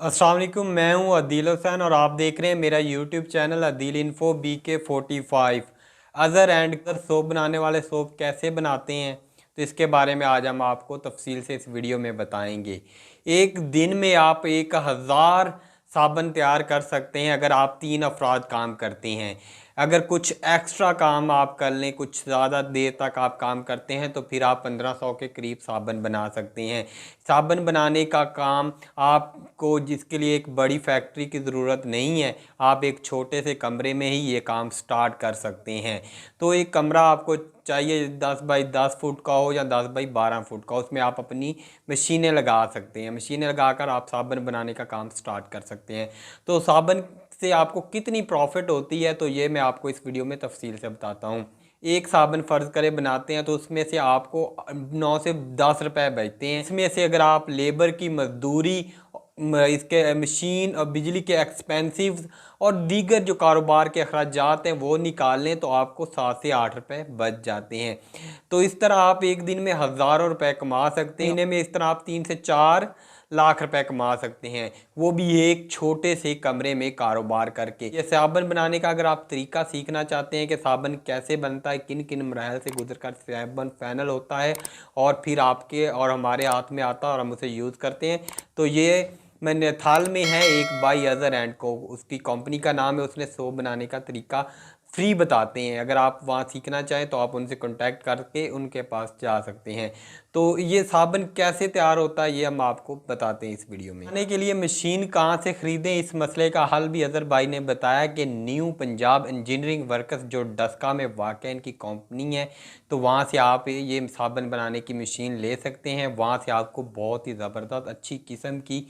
अस्सलाम वालेकुम, मैं हूं अदील हुसैन और आप देख रहे हैं मेरा YouTube channel Adeel info BK45। Azhar and soap बनाने वाले सोप कैसे बनाते हैं तो इसके बारे में आज हम आपको तफसील से इस वीडियो में बताएंगे। एक दिन में आप 1000 साबुन तैयार कर सकते हैं अगर आप 3 अफराद काम करते हैं। अगर कुछ एक्स्ट्रा काम आप कर लें, कुछ ज़्यादा देर तक आप काम करते हैं तो फिर आप 1500 के करीब साबुन बना सकते हैं। साबुन बनाने का काम आपको, जिसके लिए एक बड़ी फैक्ट्री की ज़रूरत नहीं है, आप एक छोटे से कमरे में ही ये काम स्टार्ट कर सकते हैं। तो एक कमरा आपको चाहिए 10 बाई 10 फुट का हो या 10 बाई 12 फुट का, उसमें आप अपनी मशीनें लगा सकते हैं। मशीनें लगाकर आप साबुन बनाने का काम स्टार्ट कर सकते हैं। तो साबुन से आपको कितनी प्रॉफिट होती है तो ये मैं आपको इस वीडियो में तफसील से बताता हूँ। एक साबुन फ़र्ज़ करें बनाते हैं तो उसमें से आपको 9 से 10 रुपए बचते हैं। इसमें से अगर आप लेबर की मजदूरी, इसके मशीन और बिजली के एक्सपेंसिव और दीगर जो कारोबार के अखराजात हैं वो निकाल लें तो आपको 7 से 8 रुपए बच जाते हैं। तो इस तरह आप एक दिन में हज़ारों रुपए कमा सकते हैं। महीने में इस तरह आप 3 से 4 लाख रुपए कमा सकते हैं, वो भी एक छोटे से कमरे में कारोबार करके। ये साबुन बनाने का अगर आप तरीका सीखना चाहते हैं कि साबुन कैसे बनता है, किन किन मराहल से गुजरकर साबुन फाइनल होता है और फिर आपके और हमारे हाथ में आता है और हम उसे यूज़ करते हैं, तो ये मैंने थाल में है एक बाई अज़र एंड को, उसकी कंपनी का नाम है। उसने सोप बनाने का तरीका फ्री बताते हैं। अगर आप वहाँ सीखना चाहें तो आप उनसे कांटेक्ट करके उनके पास जा सकते हैं। तो ये साबुन कैसे तैयार होता है ये हम आपको बताते हैं इस वीडियो में। बनाने के लिए मशीन कहाँ से ख़रीदें, इस मसले का हल भी अज़र भाई ने बताया कि न्यू पंजाब इंजीनियरिंग वर्कर्स जो डस्का में वाक़ इनकी कंपनी है, तो वहाँ से आप ये साबुन बनाने की मशीन ले सकते हैं। वहाँ से आपको बहुत ही ज़बरदस्त अच्छी किस्म की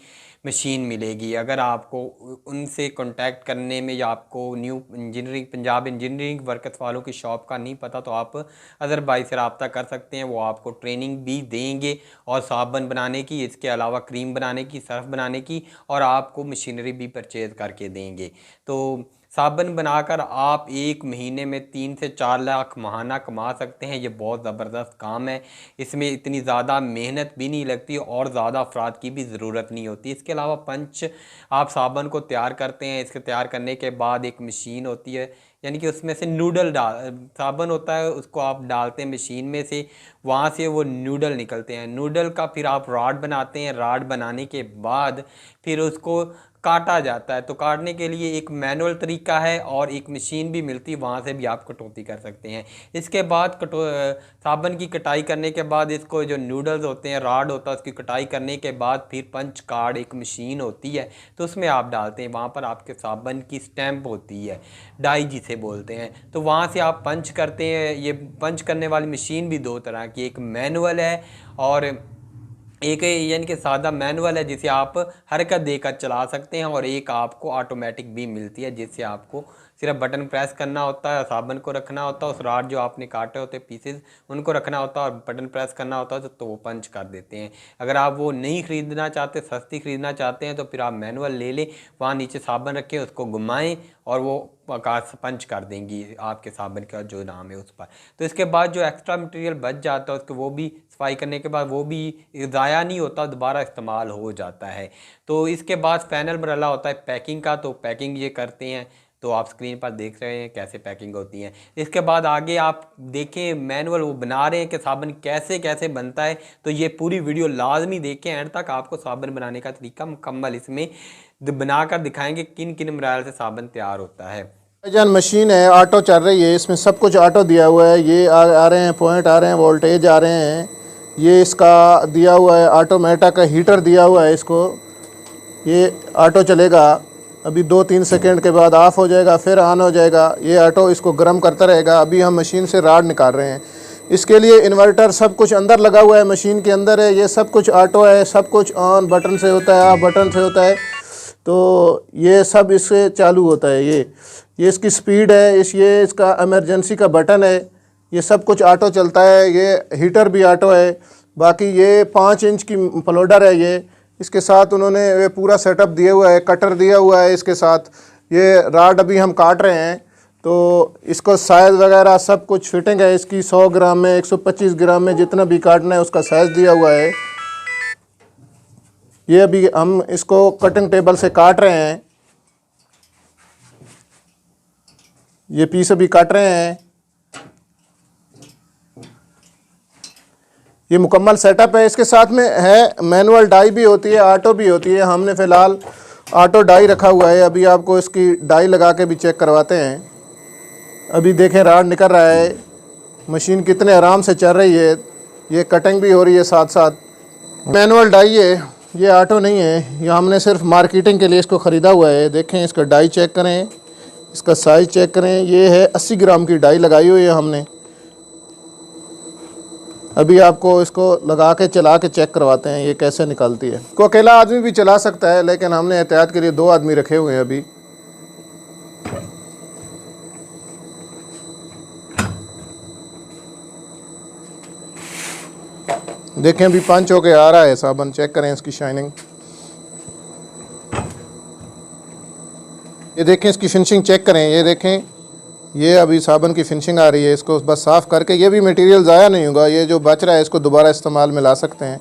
मशीन मिलेगी। अगर आपको उनसे कांटेक्ट करने में या आपको new engineering Punjab engineering workers वालों की शॉप का नहीं पता तो आप अज़र भाई से रब्ता कर सकते हैं। वो आपको ट्रेनिंग भी देंगे और साबुन बनाने की, इसके अलावा क्रीम बनाने की, सर्फ बनाने की, और आपको मशीनरी भी परचेज़ करके देंगे। तो साबुन बनाकर आप एक महीने में 3 से 4 लाख माहाना कमा सकते हैं। ये बहुत ज़बरदस्त काम है। इसमें इतनी ज़्यादा मेहनत भी नहीं लगती और ज़्यादा अफराद की भी ज़रूरत नहीं होती। इसके अलावा पंच आप साबुन को तैयार करते हैं। इसके तैयार करने के बाद एक मशीन होती है, यानी कि उसमें से नूडल साबुन होता है, उसको आप डालते हैं मशीन में से, वहाँ से वो नूडल निकलते हैं। नूडल का फिर आप राड बनाते हैं। राड बनाने के बाद फिर उसको काटा जाता है। तो काटने के लिए एक मैनुअल तरीका है और एक मशीन भी मिलती है, वहाँ से भी आप कटौती कर सकते हैं। इसके बाद साबुन की कटाई करने के बाद इसको जो नूडल्स होते हैं, राड होता है, उसकी कटाई करने के बाद फिर पंच कार्ड एक मशीन होती है तो उसमें आप डालते हैं। वहाँ पर आपके साबुन की स्टैंप होती है, डाई जिसे बोलते हैं, तो वहाँ से आप पंच करते हैं। ये पंच करने वाली मशीन भी दो तरह की, एक मैनुअल है और एक यानी कि सादा मैनुअल है जिसे आप हरकत देकर चला सकते हैं, और एक आपको ऑटोमेटिक भी मिलती है जिससे आपको सिर्फ बटन प्रेस करना होता है, साबुन को रखना होता है, उस राड जो आपने काटे होते हैं पीसेस उनको रखना होता है और बटन प्रेस करना होता है तो वो पंच कर देते हैं। अगर आप वो नहीं ख़रीदना चाहते, सस्ती ख़रीदना चाहते हैं, तो फिर आप मैनुअल ले लें, वहाँ नीचे साबुन रखें, उसको घुमाएँ और वो पंच कर देंगी आपके साबुन का जो नाम है उस पर। तो इसके बाद जो एक्स्ट्रा मटेरियल बच जाता है उसको वो भी सफाई करने के बाद वो भी ज़ाया नहीं होता, दोबारा इस्तेमाल हो जाता है। तो इसके बाद फाइनल मरहला होता है पैकिंग का। तो पैकिंग ये करते हैं, तो आप स्क्रीन पर देख रहे हैं कैसे पैकिंग होती है। इसके बाद आगे आप देखें मैनुअल वो बना रहे हैं कि साबुन कैसे कैसे बनता है, तो ये पूरी वीडियो लाजमी देखें एंड तक, आपको साबुन बनाने का तरीका मुकम्मल इसमें बनाकर दिखाएंगे किन किन मराहल से साबुन तैयार होता है। जान मशीन है, ऑटो चल रही है, इसमें सब कुछ ऑटो दिया हुआ है। ये आ रहे हैं पॉइंट, आ रहे हैं वोल्टेज आ रहे हैं। ये इसका दिया हुआ है ऑटोमेटा का हीटर दिया हुआ है इसको। ये ऑटो चलेगा, अभी 2-3 सेकंड के बाद ऑफ हो जाएगा, फिर ऑन हो जाएगा। ये ऑटो इसको गर्म करता रहेगा। अभी हम मशीन से राड निकाल रहे हैं। इसके लिए इन्वर्टर सब कुछ अंदर लगा हुआ है, मशीन के अंदर है। ये सब कुछ ऑटो है, सब कुछ ऑन बटन से होता है, ऑफ बटन से होता है। तो ये सब इससे चालू होता है। ये इसकी स्पीड है, ये इसका इमरजेंसी का बटन है। ये सब कुछ ऑटो चलता है। ये हीटर भी ऑटो है। बाकी ये 5 इंच की फ्लोडर है। ये इसके साथ उन्होंने ये पूरा सेटअप दिया हुआ है, कटर दिया हुआ है इसके साथ। ये राड अभी हम काट रहे हैं तो इसको साइज़ वगैरह सब कुछ फिटिंग है इसकी। 100 ग्राम में, 125 ग्राम में, जितना भी काटना है उसका साइज़ दिया हुआ है। ये अभी हम इसको कटिंग टेबल से काट रहे हैं, ये पीस अभी काट रहे हैं। ये मुकम्मल सेटअप है। इसके साथ में है मैनुअल डाई भी होती है, ऑटो भी होती है। हमने फ़िलहाल ऑटो डाई रखा हुआ है। अभी आपको इसकी डाई लगा के भी चेक करवाते हैं। अभी देखें राड निकल रहा है, मशीन कितने आराम से चल रही है। ये कटिंग भी हो रही है साथ साथ। मैनुअल डाई है, ये ऑटो नहीं है। ये हमने सिर्फ मार्केटिंग के लिए इसको ख़रीदा हुआ है। देखें इसका डाई चेक करें, इसका साइज़ चेक करें। ये है 80 ग्राम की डाई लगाई हुई है हमने। अभी आपको इसको लगा के चला के चेक करवाते हैं ये कैसे निकलती है। को अकेला आदमी भी चला सकता है, लेकिन हमने एहतियात के लिए 2 आदमी रखे हुए हैं अभी। देखें अभी पंच होके आ रहा है साबुन, चेक करें इसकी शाइनिंग। ये देखें इसकी फिनिशिंग चेक करें। ये देखें, ये अभी साबुन की फिनिशिंग आ रही है। इसको बस साफ़ करके, ये भी मटेरियल ज़ाया नहीं होगा, ये जो बच रहा है इसको दोबारा इस्तेमाल में ला सकते हैं।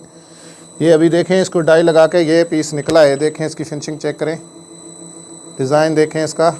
ये अभी देखें इसको डाई लगा के ये पीस निकला है। देखें इसकी फिनिशिंग चेक करें, डिज़ाइन देखें इसका।